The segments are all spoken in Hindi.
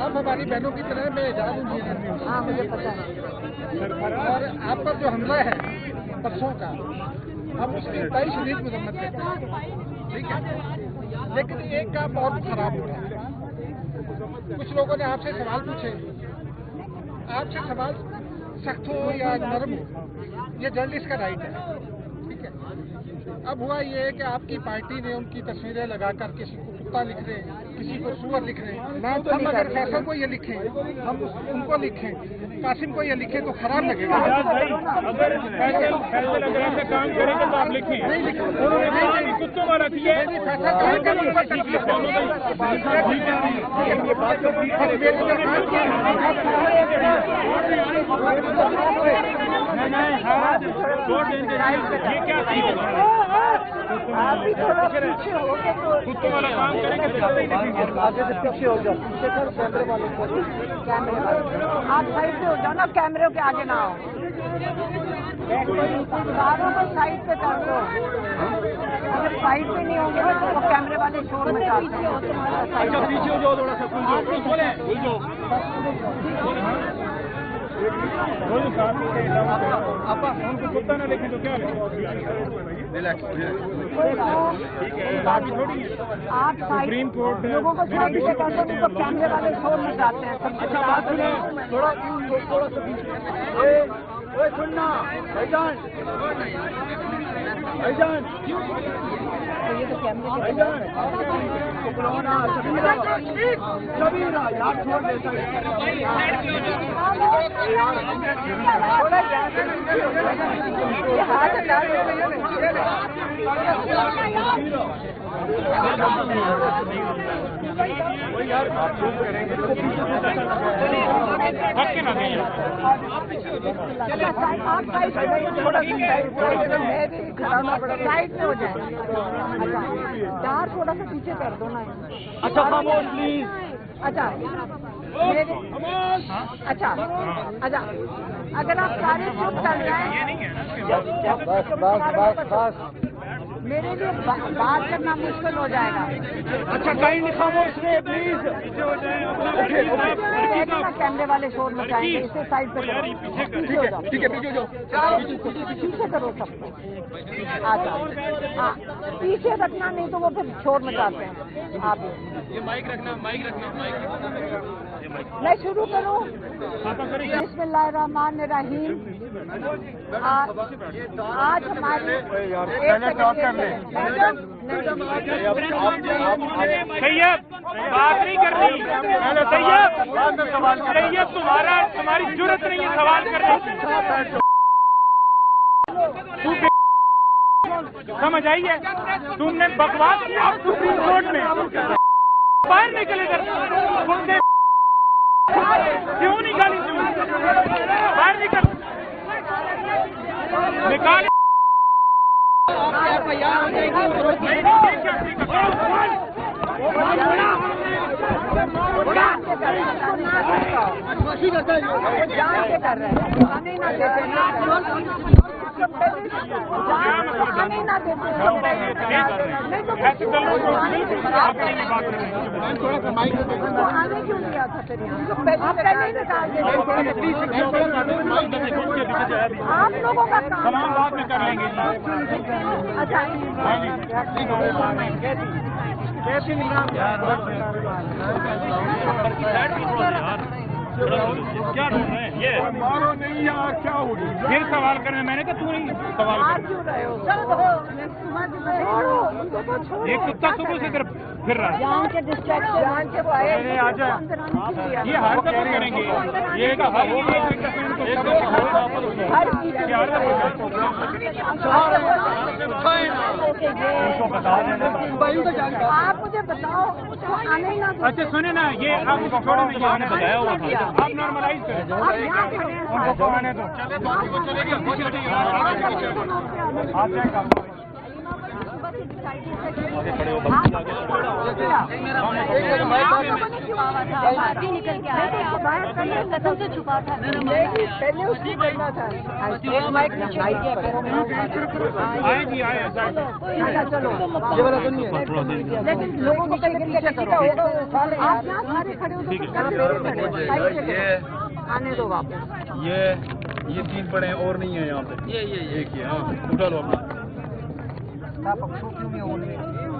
आप हमारी बहनों की तरह, मैं एजाज इंजीनियर भी हूँ। हाँ मुझे पता है। और आप पर जो हमला है परसों का, हम उसकी बड़ी शदीद मजम्मत करते हैं, ठीक है। लेकिन एक काम और खराब हो रहा है। कुछ लोगों ने आपसे सवाल पूछे, आपसे सवाल सख्त हो या नरम हो, ये जर्नलिस्ट का राइट है, ठीक है। अब हुआ ये है कि आपकी पार्टी ने उनकी तस्वीरें लगाकर किसी को कुत्ता लिख रहे हैं, किसी को सुअर लिख रहे हैं। मैं तो हम अगर फैसल को ये लिखें, हम उनको लिखें, कासिम को ये लिखें तो खराब लगेगा। अगर फैसल अगर ऐसा काम करेंगे तो आप लिखें। नहीं लिखें, उन्होंने कुत्तों वाला किया है। फैसल ये क्या सही होगा? आप भी थोड़ा पीछे हो गए तो कुत्तों वाला काम करेंगे। आगे से पीछे हो जाओ, पीछे कर कैमरे वालों को, कैमरे वाले आप साइड पे हो जाओ ना, कैमरे के आगे ना आओ, कारों को साइड पे कर दो। अगर साइड पे नहीं होंगे ना तो वो कैमरे वाले शोर मचाते हैं। अच्छा पीछे हो जाओ थोड़ा सा, खुल जाओ। आपा उनको कुत्ता ना देखें तो क्या आप सुप्रीम कोर्ट लोगों को साइड पे कर दो, तो कैमरे वाले शोर मचाते हैं। अच्छा बात सुने, थोड़ा सुनना भाईजान, ये तो कैमरे सबीरा यार छोड़ देता हाथ डाल यार करेंगे आप साइड पे हो जाए। अच्छा यार थोड़ा सा पीछे कर दो ना। अच्छा खामोश प्लीज। अच्छा अच्छा अच्छा, अगर आप सारे चुप कर जाए बस मेरे लिए बात करना मुश्किल हो जाएगा। अच्छा काइंडली खामोश रहे प्लीज। कैमरे वाले शोर मचाएंगे, इसे साइड पे करो। पीछे हो जाओ, ठीक है पीछे हो जाओ, पीछे करो सबको। आ जाओ, हाँ पीछे रखना, नहीं तो वो फिर शोर मचाते हैं। आप ये माइक रखना, मैं शुरू करूँ? बिस्मिल्लाहिर्रहमानिर्रहीम। आज हमारे सैयद बात नहीं करनी, सैयद तुम्हारी जरूरत नहीं है सवाल करने की। समझ आई है? तुमने बकवास किया आप सुप्रीम कोर्ट में, बाहर निकले कर क्यों निकाली? बाहर निकाल आने क्यों लिया था फिर? आप लोगों का काम बाद में कर लेंगे। अच्छा कैसे क्या ढूंढ रहे हैं? ये मारो नहीं यार, क्या हो गया? फिर सवाल करने, मैंने कहा तू नहीं सवाल कर। क्यों रहे हो? ये कुत्ता सुबह से इधर फिर रहा है। जान के डिस्ट्रैक्शन के नहीं आ जाए, ये हर दफा करेंगे। ये का हर आप मुझे बताओ, आने ही ना। अच्छा सुने ना, ये आप मुझे छोड़ो नहीं, मैंने बताया हुआ था, आप नॉर्मलाइज करें उनको आने दो। आप बाकी निकल के आ रहे हैं बाहर करने कदम से छुपा था पहले उसको करना था एक माइक चलो लेकिन लोगों को कहीं पीछे करो आप यहाँ सारे खड़े हो आने दो वापस ये 3 पड़े हैं और नहीं है यहाँ पे ये एक ही हाँ उठा लो अपना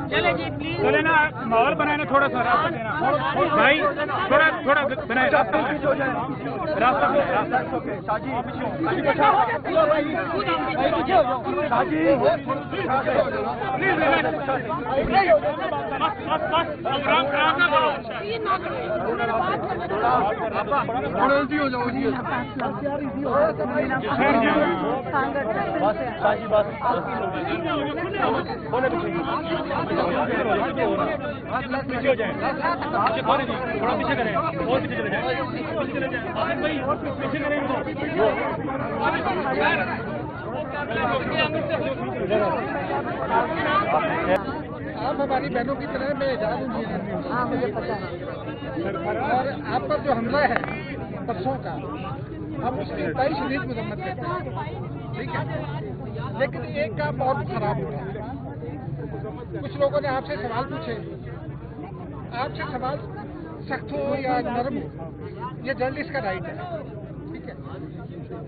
चले जी प्लीज चले ना माहौल बनाए ना थोड़ा सा रास्ता देना भाई थोड़ा बनाए रास्ता पीछे हो जाए थोड़ा पीछे करें और पीछे चले जाए भाई पीछे करें आप हमारी बहनों की तरह मैं इजाज़त नहीं देती हूँ। हाँ मुझे पता है और आप पर जो हमला है परसों का हम उसकी तय शदीद मजम्मत करते हैं ठीक है लेकिन एक काम और खराब हुआ है कुछ लोगों ने आपसे सवाल पूछे आपसे सवाल सख्त हो या नरम हो ये जर्नलिस्ट का राइट है ठीक है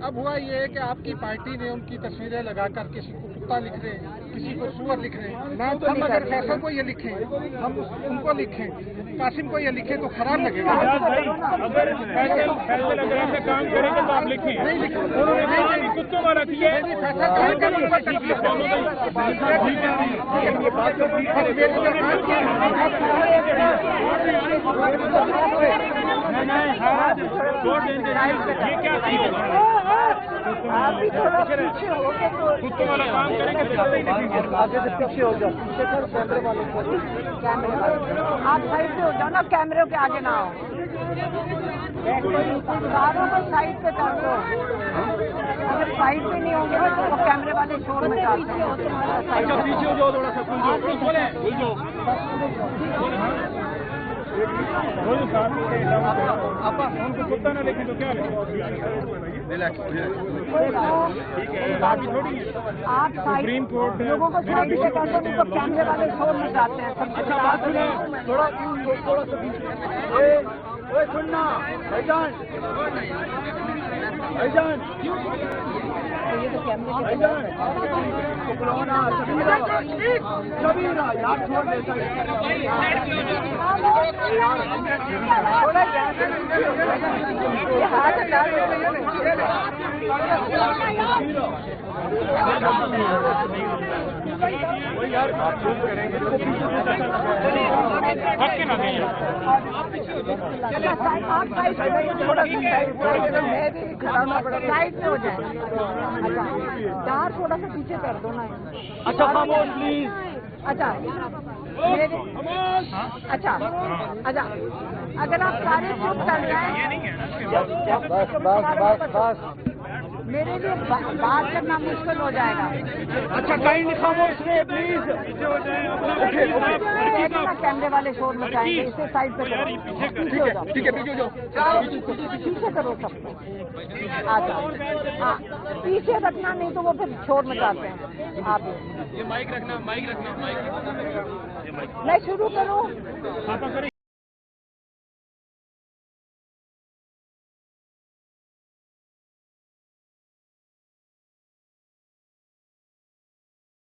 अब हुआ ये है कि आपकी पार्टी ने उनकी तस्वीरें लगाकर किसी को कुत्ता लिख रहे किसी को सुअर लिख रहे ना हम अगर फैसल को ये लिखें हम उनको लिखें कासिम को ये लिखें तो खराब लगेगा अगर फैसल अगर ऐसे काम करेंगे तो आप लिखें नहीं लिखें उन्होंने कुत्तों वाला किया है फैसल ये क्या आप भी थोड़ा पीछे हो गए कुत्तों वाला काम करेंगे आगे से पीछे हो जाओ पीछे कर कैमरे वालों को कैमरे वाले आप साइड पे हो जाओ ना कैमरे के आगे ना हो कारों को साइड पे कर दो अगर साइड पे नहीं होंगे तो वो कैमरे वाले शोर में जाते हैं अच्छा पीछे हो जाओ थोड़ा सा बोले आप उनको कुत्ता ना लिखें तो क्या आप सुप्रीम कोर्ट लोगों को साइड पे कर दो तो कैमरे वाले शोर में जाते हैं अच्छा बात सुने थोड़ा सा सुनना भाईजान ये तो कैमरे सबीरा यार छोड़ दे हाथ हटा यार करेंगे आप साइड पे थोड़ा सा मैं भी खड़ा पड़ेगा साइड पे हो जाए अच्छा चार थोड़ा सा पीछे कर दो ना अच्छा खामोश प्लीज अच्छा अच्छा अच्छा अगर आप सारे चुप कर जाए बस मेरे लिए बात करना मुश्किल हो जाएगा अच्छा काइंड खामोश रहे प्लीज कैमरे वाले शोर मचाएंगे इसे साइड पे करो पीछे हो जाओ ठीक है पीछे हो जाओ पीछे करो सबको आ जाओ हाँ पीछे रखना नहीं तो वो फिर शोर मचाते हैं आप ये माइक रखना मैं शुरू करूँ